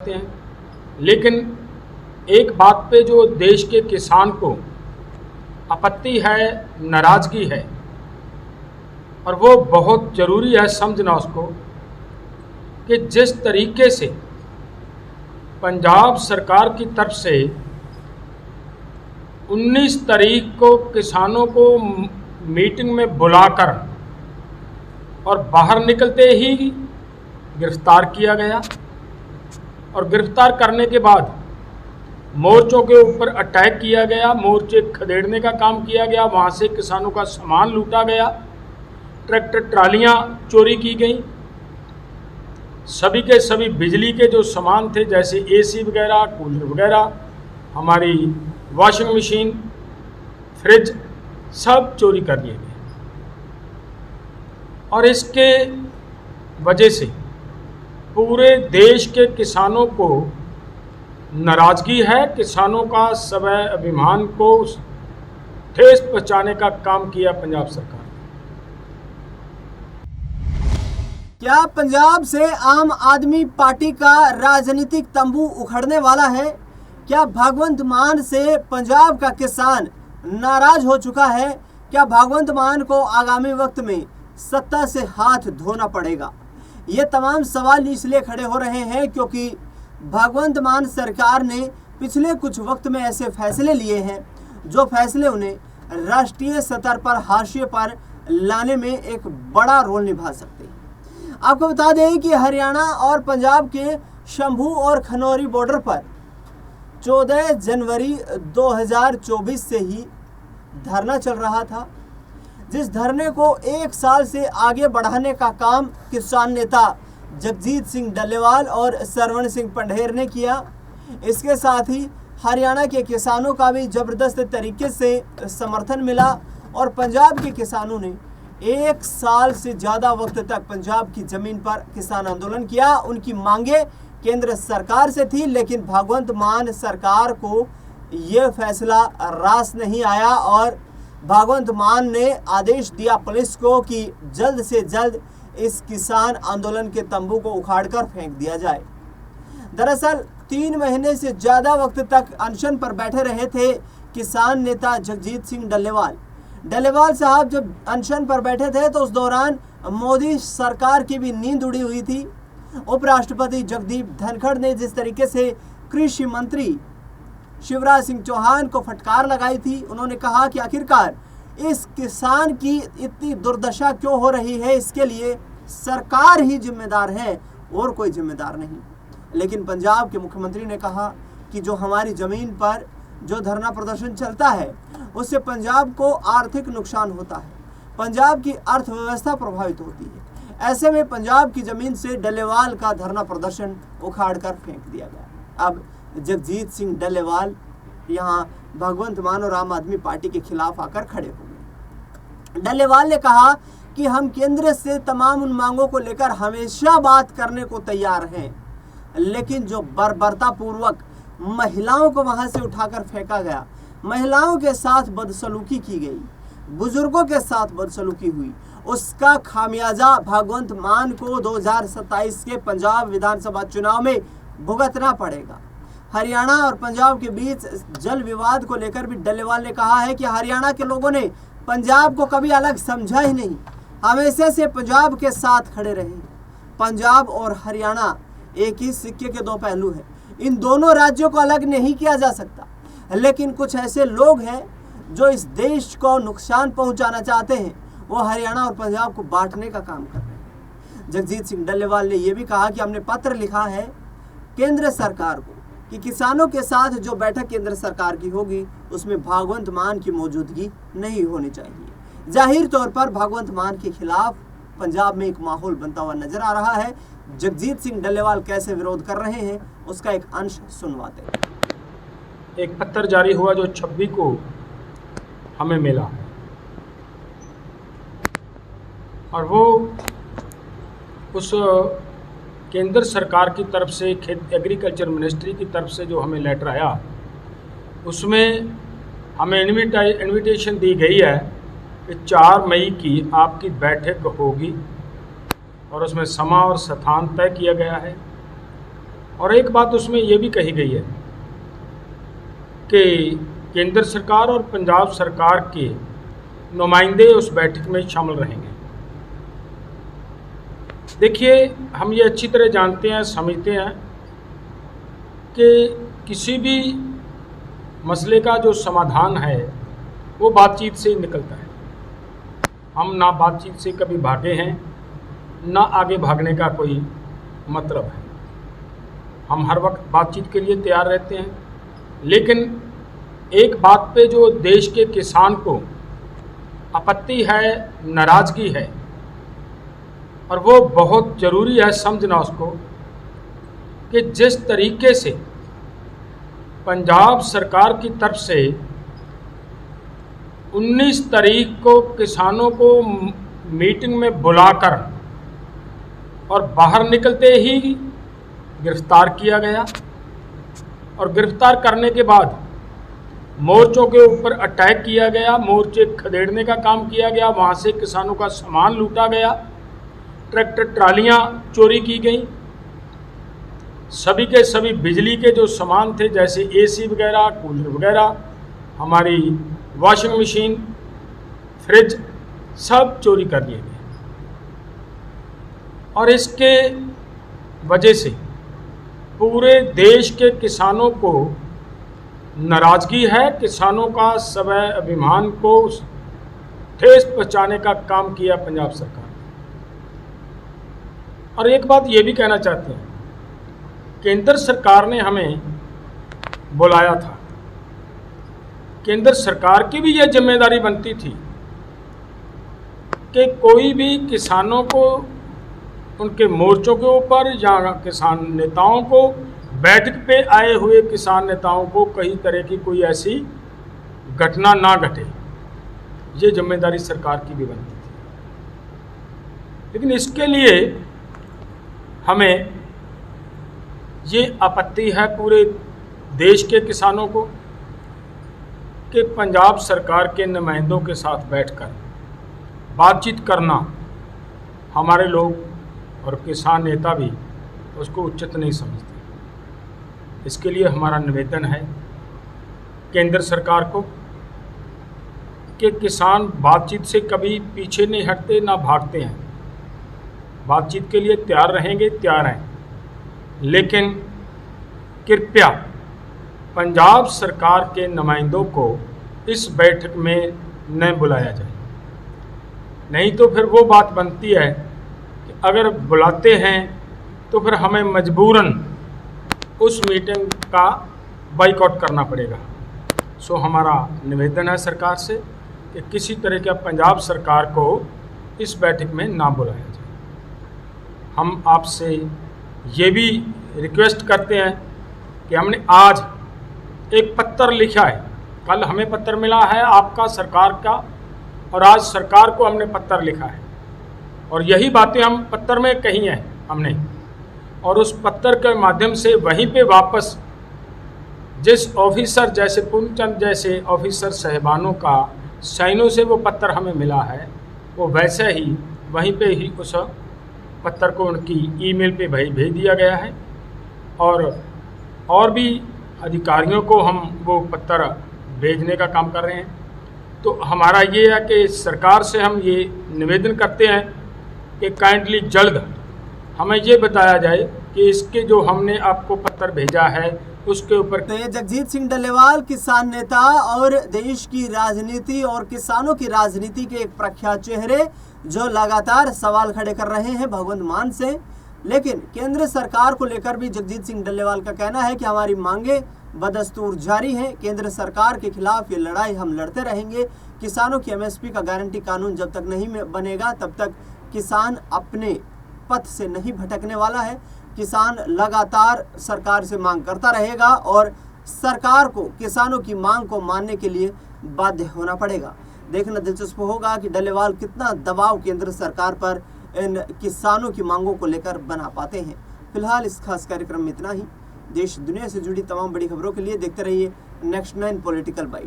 हैं, लेकिन एक बात पे जो देश के किसान को आपत्ति है, नाराज़गी है, और वो बहुत ज़रूरी है समझना उसको कि जिस तरीके से पंजाब सरकार की तरफ से 19 तारीख को किसानों को मीटिंग में बुलाकर और बाहर निकलते ही गिरफ्तार किया गया, और गिरफ्तार करने के बाद मोर्चों के ऊपर अटैक किया गया, मोर्चे खदेड़ने का काम किया गया, वहाँ से किसानों का सामान लूटा गया, ट्रैक्टर ट्रालियाँ चोरी की गई, सभी के सभी बिजली के जो सामान थे जैसे एसी वगैरह, कूलर वगैरह, हमारी वॉशिंग मशीन, फ्रिज, सब चोरी कर लिए गए। और इसके वजह से पूरे देश के किसानों को नाराज़गी है। किसानों का स्वाभिमान को ठेस पहुंचाने का काम किया पंजाब सरकार। क्या पंजाब से आम आदमी पार्टी का राजनीतिक तंबू उखड़ने वाला है? क्या भगवंत मान से पंजाब का किसान नाराज हो चुका है? क्या भगवंत मान को आगामी वक्त में सत्ता से हाथ धोना पड़ेगा? ये तमाम सवाल इसलिए खड़े हो रहे हैं क्योंकि भगवंत मान सरकार ने पिछले कुछ वक्त में ऐसे फैसले लिए हैं जो फैसले उन्हें राष्ट्रीय स्तर पर हाशिए पर लाने में एक बड़ा रोल निभा सकते हैं। आपको बता दें कि हरियाणा और पंजाब के शंभू और खनौरी बॉर्डर पर 14 जनवरी 2024 से ही धरना चल रहा था, जिस धरने को एक साल से आगे बढ़ाने का काम किसान नेता जगजीत सिंह डल्लेवाल और सरवण सिंह पंढेर ने किया। इसके साथ ही हरियाणा के किसानों का भी ज़बरदस्त तरीके से समर्थन मिला और पंजाब के किसानों ने एक साल से ज़्यादा वक्त तक पंजाब की ज़मीन पर किसान आंदोलन किया। उनकी मांगे केंद्र सरकार से थी, लेकिन भगवंत मान सरकार को ये फैसला रास नहीं आया और भगवंत मान ने आदेश दिया पुलिस को कि जल्द से जल्द इस किसान आंदोलन के तंबू को उखाड़कर फेंक दिया जाए। दरअसल 3 महीने से ज़्यादा वक्त तक अनशन पर बैठे रहे थे किसान नेता जगजीत सिंह डल्लेवाल साहब जब अनशन पर बैठे थे तो उस दौरान मोदी सरकार की भी नींद उड़ी हुई थी। उपराष्ट्रपति जगदीप धनखड़ ने जिस तरीके से कृषि मंत्री शिवराज सिंह चौहान को फटकार लगाई थी, उन्होंने कहा कि आखिरकार इस किसान की इतनी दुर्दशा क्यों हो रही है, इसके लिए सरकार ही जिम्मेदार है और कोई जिम्मेदार नहीं। लेकिन पंजाब के मुख्यमंत्री ने कहा कि जो हमारी ज़मीन पर जो धरना प्रदर्शन चलता है उससे पंजाब को आर्थिक नुकसान होता है, पंजाब की अर्थव्यवस्था प्रभावित होती है। ऐसे में पंजाब की ज़मीन से डल्लेवाल का धरना प्रदर्शन उखाड़ कर फेंक दिया गया। अब जगजीत सिंह डल्लेवाल यहाँ भगवंत मान और आम आदमी पार्टी के खिलाफ आकर खड़े हो गए। डल्लेवाल ने कहा कि हम केंद्र से तमाम उन मांगों को लेकर हमेशा बात करने को तैयार हैं, लेकिन जो बर्बरतापूर्वक महिलाओं को वहां से उठाकर फेंका गया, महिलाओं के साथ बदसलूकी की गई, बुजुर्गों के साथ बदसलूकी हुई, उसका खामियाजा भगवंत मान को 2027 के पंजाब विधानसभा चुनाव में भुगतना पड़ेगा। हरियाणा और पंजाब के बीच जल विवाद को लेकर भी डल्लेवाल ने कहा है कि हरियाणा के लोगों ने पंजाब को कभी अलग समझा ही नहीं, हमेशा से पंजाब के साथ खड़े रहे। पंजाब और हरियाणा एक ही सिक्के के 2 पहलू हैं, इन दोनों राज्यों को अलग नहीं किया जा सकता। लेकिन कुछ ऐसे लोग हैं जो इस देश को नुकसान पहुंचाना चाहते हैं, वो हरियाणा और पंजाब को बांटने का काम कर रहे हैं। जगजीत सिंह डल्लेवाल ने यह भी कहा कि हमने पत्र लिखा है केंद्र सरकार को कि किसानों के साथ जो बैठक केंद्र सरकार की होगी उसमें भगवंत मान की मौजूदगी नहीं होनी चाहिए। जाहिर तौर पर भगवंत मान के खिलाफ पंजाब में एक माहौल बनता हुआ नजर आ रहा है। जगजीत सिंह डल्लेवाल कैसे विरोध कर रहे हैं उसका एक अंश सुनवाते हैं। एक पत्र जारी हुआ जो 26 को हमें मिला, और वो उस केंद्र सरकार की तरफ से एग्रीकल्चर मिनिस्ट्री की तरफ से जो हमें लेटर आया उसमें हमें इनविटेशन दी गई है कि 4 मई की आपकी बैठक होगी और उसमें समय और स्थान तय किया गया है। और एक बात उसमें ये भी कही गई है कि केंद्र सरकार और पंजाब सरकार के नुमाइंदे उस बैठक में शामिल रहेंगे। देखिए, हम ये अच्छी तरह जानते हैं, समझते हैं कि किसी भी मसले का जो समाधान है वो बातचीत से ही निकलता है। हम ना बातचीत से कभी भागे हैं, ना आगे भागने का कोई मतलब है। हम हर वक्त बातचीत के लिए तैयार रहते हैं, लेकिन एक बात पे जो देश के किसान को आपत्ति है, नाराज़गी है, और वो बहुत ज़रूरी है समझना उसको, कि जिस तरीके से पंजाब सरकार की तरफ से 19 तारीख को किसानों को मीटिंग में बुलाकर और बाहर निकलते ही गिरफ्तार किया गया, और गिरफ्तार करने के बाद मोर्चों के ऊपर अटैक किया गया, मोर्चे खदेड़ने का काम किया गया, वहाँ से किसानों का सामान लूटा गया, ट्रैक्टर ट्रालियाँ चोरी की गई, सभी के सभी बिजली के जो सामान थे जैसे एसी वगैरह, कूलर वगैरह, हमारी वॉशिंग मशीन, फ्रिज, सब चोरी कर लिए गए। और इसके वजह से पूरे देश के किसानों को नाराज़गी है। किसानों का स्वाभिमान को ठेस पहुंचाने का काम किया पंजाब सरकार। और एक बात ये भी कहना चाहते हैं, केंद्र सरकार ने हमें बुलाया था, केंद्र सरकार की भी यह जिम्मेदारी बनती थी कि कोई भी किसानों को उनके मोर्चों के ऊपर या किसान नेताओं को, बैठक पे आए हुए किसान नेताओं को कई तरह की कोई ऐसी घटना ना घटे, ये जिम्मेदारी सरकार की भी बनती थी। लेकिन इसके लिए हमें ये आपत्ति है पूरे देश के किसानों को कि पंजाब सरकार के नुमाइंदों के साथ बैठकर बातचीत करना हमारे लोग और किसान नेता भी उसको उचित नहीं समझते। इसके लिए हमारा निवेदन है केंद्र सरकार को कि किसान बातचीत से कभी पीछे नहीं हटते, ना भागते हैं, बातचीत के लिए तैयार रहेंगे, तैयार हैं, लेकिन कृपया पंजाब सरकार के नुमाइंदों को इस बैठक में न बुलाया जाए। नहीं तो फिर वो बात बनती है कि अगर बुलाते हैं तो फिर हमें मजबूरन उस मीटिंग का बाइकआउट करना पड़ेगा। सो हमारा निवेदन है सरकार से कि किसी तरह का पंजाब सरकार को इस बैठक में ना बुलाया जाए। हम आपसे ये भी रिक्वेस्ट करते हैं कि हमने आज एक पत्र लिखा है, कल हमें पत्र मिला है आपका सरकार का, और आज सरकार को हमने पत्र लिखा है, और यही बातें हम पत्र में कही हैं हमने, और उस पत्र के माध्यम से वहीं पे वापस जिस ऑफिसर जैसे पूर्णचंद जैसे ऑफिसर साहिबानों का साइनों से वो पत्र हमें मिला है, वो वैसे ही वहीं पे ही उस पत्र को उनकी ईमेल पे भेज दिया गया है, और भी अधिकारियों को हम वो पत्र भेजने का काम कर रहे हैं। तो हमारा ये है कि सरकार से हम ये निवेदन करते हैं कि काइंडली जल्द हमें ये बताया जाए कि इसके जो हमने आपको पत्र भेजा है उसके ऊपर। जगजीत सिंह डल्लेवाल किसान नेता और देश की राजनीति और किसानों की राजनीति के एक प्रख्यात चेहरे जो लगातार सवाल खड़े कर रहे हैं भगवंत मान से। लेकिन केंद्र सरकार को लेकर भी जगजीत सिंह डल्लेवाल का कहना है कि हमारी मांगे बदस्तूर जारी हैं, केंद्र सरकार के खिलाफ ये लड़ाई हम लड़ते रहेंगे। किसानों की एमएसपी का गारंटी कानून जब तक नहीं बनेगा तब तक किसान अपने पथ से नहीं भटकने वाला है। किसान लगातार सरकार से मांग करता रहेगा और सरकार को किसानों की मांग को मानने के लिए बाध्य होना पड़ेगा। देखना दिलचस्प होगा कि डल्लेवाल कितना दबाव केंद्र सरकार पर इन किसानों की मांगों को लेकर बना पाते हैं। फिलहाल इस खास कार्यक्रम में इतना ही। देश दुनिया से जुड़ी तमाम बड़ी खबरों के लिए देखते रहिए नेक्स्ट 9 पॉलिटिकल बाइट।